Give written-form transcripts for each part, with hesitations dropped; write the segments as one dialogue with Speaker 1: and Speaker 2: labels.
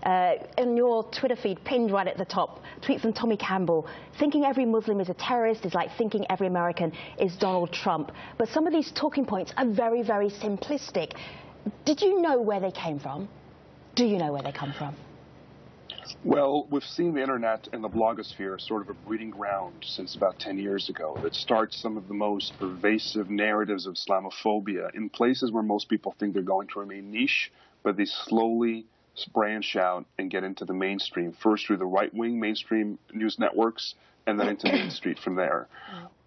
Speaker 1: In your Twitter feed, pinned right at the top, tweet from Tommy Campbell, thinking every Muslim is a terrorist is like thinking every American is Donald Trump. But some of these talking points are very, very simplistic. Did you know where they came from? Do you know where they come from?
Speaker 2: Well, we've seen the internet and the blogosphere sort of a breeding ground since about 10 years ago that starts some of the most pervasive narratives of Islamophobia in places where most people think they're going to remain niche, but they slowly branch out and get into the mainstream, first through the right-wing mainstream news networks and then into Main Street from there.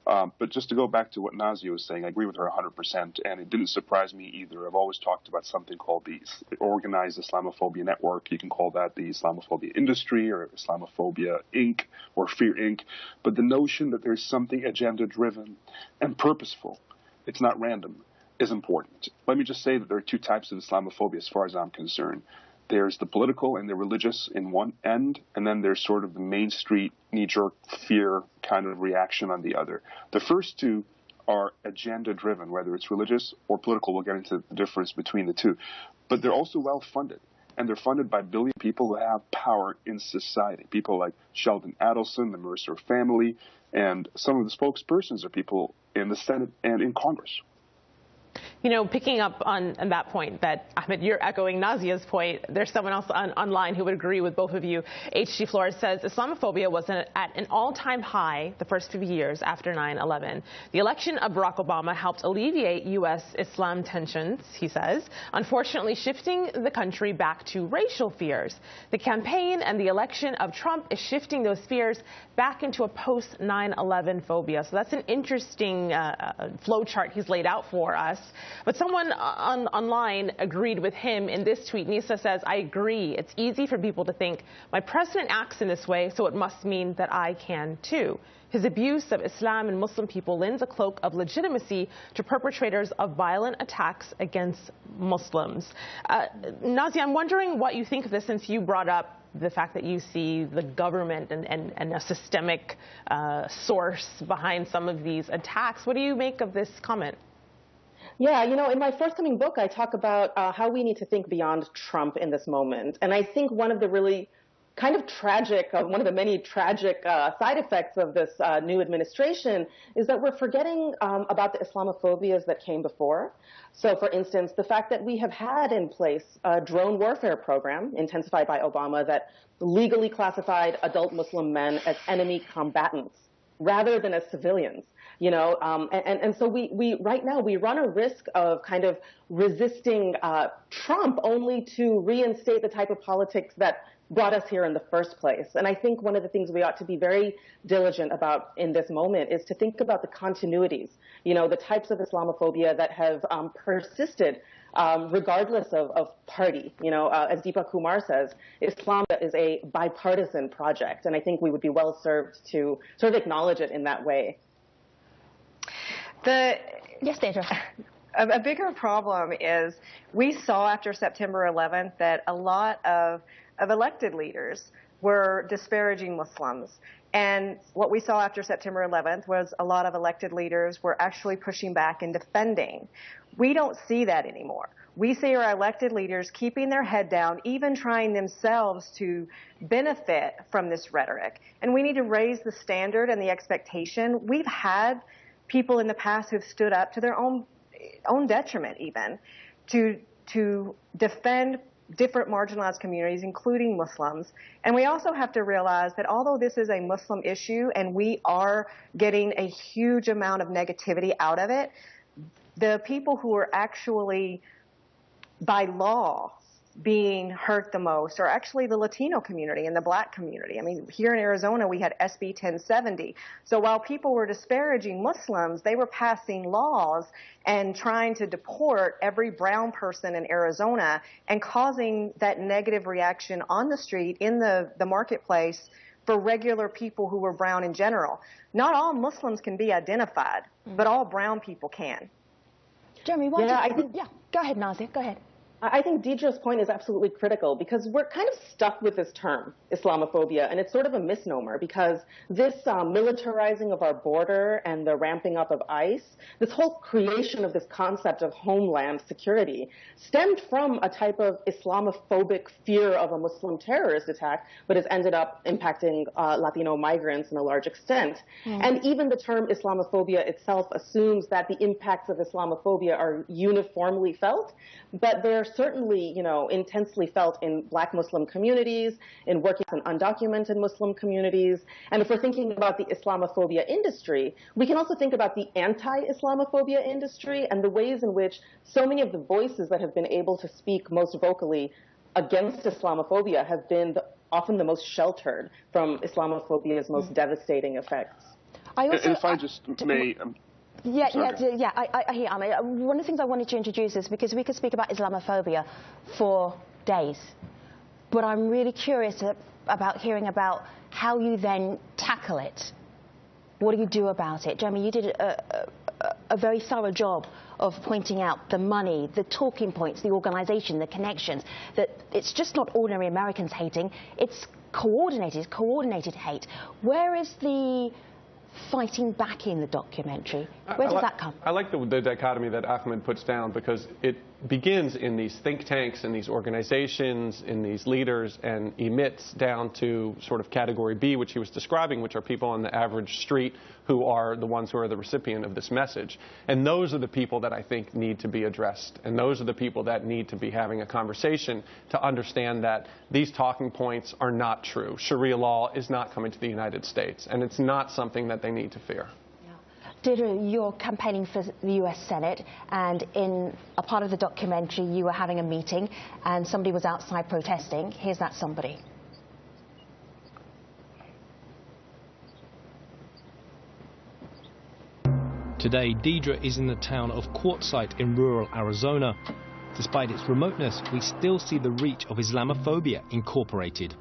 Speaker 2: But just to go back to what Nazia was saying, I agree with her 100%, and it didn't surprise me either. I've always talked about something called the Organized Islamophobia Network. You can call that the Islamophobia industry or Islamophobia Inc. or Fear Inc. But the notion that there's something agenda-driven and purposeful, it's not random, is important. Let me just say that there are two types of Islamophobia as far as I'm concerned. There's the political and the religious in one end, and then there's sort of the Main Street knee-jerk fear kind of reaction on the other. The first two are agenda-driven, whether it's religious or political. We'll get into the difference between the two. But they're also well-funded, and they're funded by billion people who have power in society. People like Sheldon Adelson, the Mercer family, and some of the spokespersons are people in the Senate and in Congress.
Speaker 3: You know, picking up on that point that, Ahmed, you're echoing Nazia's point, there's someone else online who would agree with both of you. H.G. Flores says Islamophobia was at an all-time high the first few years after 9/11. The election of Barack Obama helped alleviate U.S. Islam tensions, he says, unfortunately shifting the country back to racial fears. The campaign and the election of Trump is shifting those fears back into a post-9/11 phobia. So that's an interesting flow chart he's laid out for us. But someone online agreed with him in this tweet. Nisa says, I agree. It's easy for people to think my president acts in this way, so it must mean that I can too. His abuse of Islam and Muslim people lends a cloak of legitimacy to perpetrators of violent attacks against Muslims. Nazia, I'm wondering what you think of this, since you brought up the fact that you see the government and a systemic source behind some of these attacks. What do you make of this comment?
Speaker 4: Yeah, you know, in my forthcoming book, I talk about how we need to think beyond Trump in this moment. And I think one of the really kind of tragic, one of the many tragic side effects of this new administration is that we're forgetting about the Islamophobias that came before. So, for instance, the fact that we have had in place a drone warfare program, intensified by Obama, that legally classified adult Muslim men as enemy combatants rather than as civilians. You know, and so we right now we run a risk of kind of resisting Trump only to reinstate the type of politics that brought us here in the first place. And I think one of the things we ought to be very diligent about in this moment is to think about the continuities, you know, the types of Islamophobia that have persisted regardless of party. You know, as Deepak Kumar says, Islam is a bipartisan project, and I think we would be well served to sort of acknowledge it in that way.
Speaker 1: Yes, Deidre.
Speaker 5: A bigger problem is we saw after September 11th that a lot of elected leaders were disparaging Muslims. And what we saw after September 11th was a lot of elected leaders were actually pushing back and defending. We don't see that anymore. We see our elected leaders keeping their head down, even trying themselves to benefit from this rhetoric. And we need to raise the standard and the expectation. We've had people in the past who've stood up to their own detriment even to defend different marginalized communities, including Muslims. And we also have to realize that although this is a Muslim issue and we are getting a huge amount of negativity out of it, the people who are actually by law being hurt the most are actually the Latino community and the black community. I mean, here in Arizona, we had SB 1070. So while people were disparaging Muslims, they were passing laws and trying to deport every brown person in Arizona and causing that negative reaction on the street, in the marketplace, for regular people who were brown in general. Not all Muslims can be identified, but all brown people can.
Speaker 1: Jeremy, go ahead, Nazia. Go ahead.
Speaker 4: I think Deidre's point is absolutely critical because we're kind of stuck with this term, Islamophobia, and it's sort of a misnomer because this militarizing of our border and the ramping up of ICE, this whole creation of this concept of homeland security stemmed from a type of Islamophobic fear of a Muslim terrorist attack, but has ended up impacting Latino migrants in a large extent. And even the term Islamophobia itself assumes that the impacts of Islamophobia are uniformly felt, but they're certainly, intensely felt in Black Muslim communities, in working in undocumented Muslim communities. And if we're thinking about the Islamophobia industry, we can also think about the anti-Islamophobia industry and the ways in which so many of the voices that have been able to speak most vocally against Islamophobia have been often the most sheltered from Islamophobia's most devastating effects.
Speaker 2: And if I just may...
Speaker 1: I hear. One of the things I wanted to introduce is because we could speak about Islamophobia for days, but I'm really curious about hearing about how you then tackle it. What do you do about it? Jeremy, you did a very thorough job of pointing out the money, the talking points, the organization, the connections, that it's just not ordinary Americans hating, it's coordinated hate. Where is the fighting back in the documentary? Where does that come?
Speaker 6: I like the dichotomy that Ahmed puts down because it begins in these think tanks, in these organizations, in these leaders, and emits down to sort of category B, which he was describing, which are people on the average street who are the ones who are the recipient of this message. And those are the people that I think need to be addressed. And those are the people that need to be having a conversation to understand that these talking points are not true. Sharia law is not coming to the United States, and it's not something that they need to fear.
Speaker 1: Deirdre, you're campaigning for the US Senate, and in a part of the documentary you were having a meeting and somebody was outside protesting. Here's that somebody.
Speaker 7: Today, Deidre is in the town of Quartzsite in rural Arizona. Despite its remoteness, we still see the reach of Islamophobia incorporated.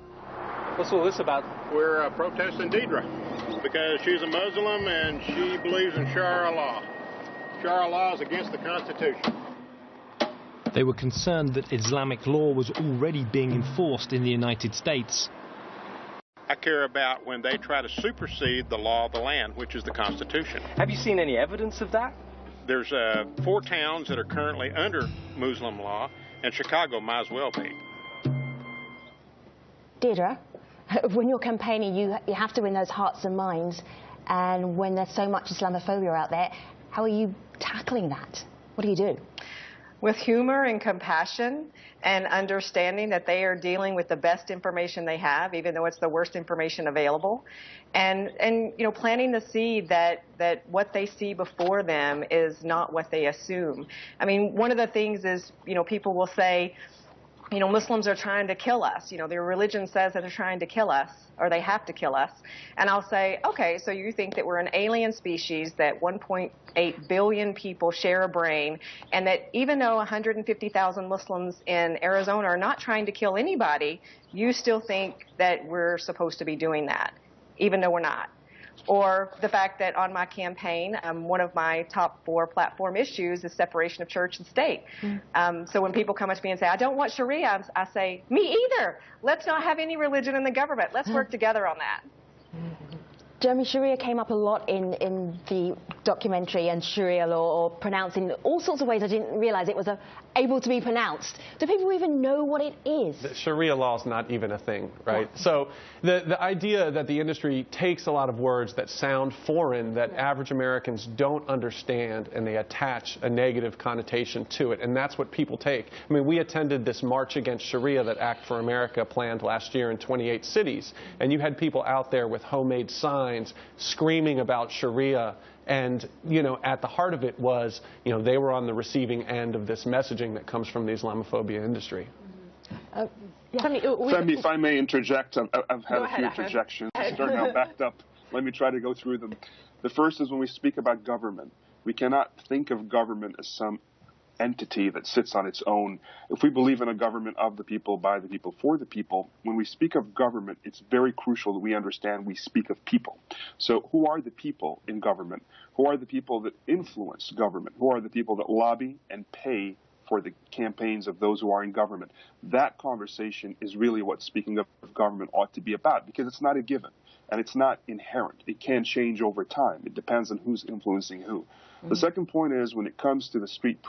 Speaker 8: What's all this about?
Speaker 9: We're protesting Deidre because she's a Muslim and she believes in Sharia law. Sharia law is against the Constitution.
Speaker 7: They were concerned that Islamic law was already being enforced in the United States.
Speaker 9: I care about when they try to supersede the law of the land, which is the Constitution.
Speaker 8: Have you seen any evidence of that?
Speaker 9: There's 4 towns that are currently under Muslim law, and Chicago might as well be.
Speaker 1: Deirdre, when you're campaigning, you have to win those hearts and minds. And when there's so much Islamophobia out there, how are you tackling that? What do you do?
Speaker 5: With humor and compassion and understanding that they are dealing with the best information they have, even though it's the worst information available, and planting the seed that what they see before them is not what they assume. I mean, one of the things is, people will say, Muslims are trying to kill us. Their religion says that they're trying to kill us, or they have to kill us. And I'll say, okay, so you think that we're an alien species, that 1.8 billion people share a brain, and that even though 150,000 Muslims in Arizona are not trying to kill anybody, you still think that we're supposed to be doing that, even though we're not. Or the fact that on my campaign, one of my top 4 platform issues is separation of church and state. So when people come up to me and say, I don't want Sharia, I say, me either. Let's not have any religion in the government. Let's work together on that.
Speaker 1: Jeremy, Sharia came up a lot in the documentary, and Sharia law, or pronounced in all sorts of ways I didn't realize it was able to be pronounced. Do people even know what it is?
Speaker 6: The Sharia law is not even a thing, right? Yeah. So the idea that the industry takes a lot of words that sound foreign, that average Americans don't understand, and they attach a negative connotation to it, and that's what people take. I mean, we attended this march against Sharia that Act for America planned last year in 28 cities, and you had people out there with homemade signs screaming about Sharia. And, at the heart of it was, they were on the receiving end of this messaging that comes from the Islamophobia industry.
Speaker 2: Femi, if I may interject, I've had a few interjections. They're now backed up. Let me try to go through them. The first is when we speak about government. We cannot think of government as some entity that sits on its own. If we believe in a government of the people, by the people, for the people, when we speak of government, it's very crucial that we understand we speak of people. So who are the people in government? Who are the people that influence government? Who are the people that lobby and pay for the campaigns of those who are in government. That conversation is really what speaking of government ought to be about, because it's not a given and it's not inherent. It can change over time. It depends on who's influencing who. The second point is, when it comes to the street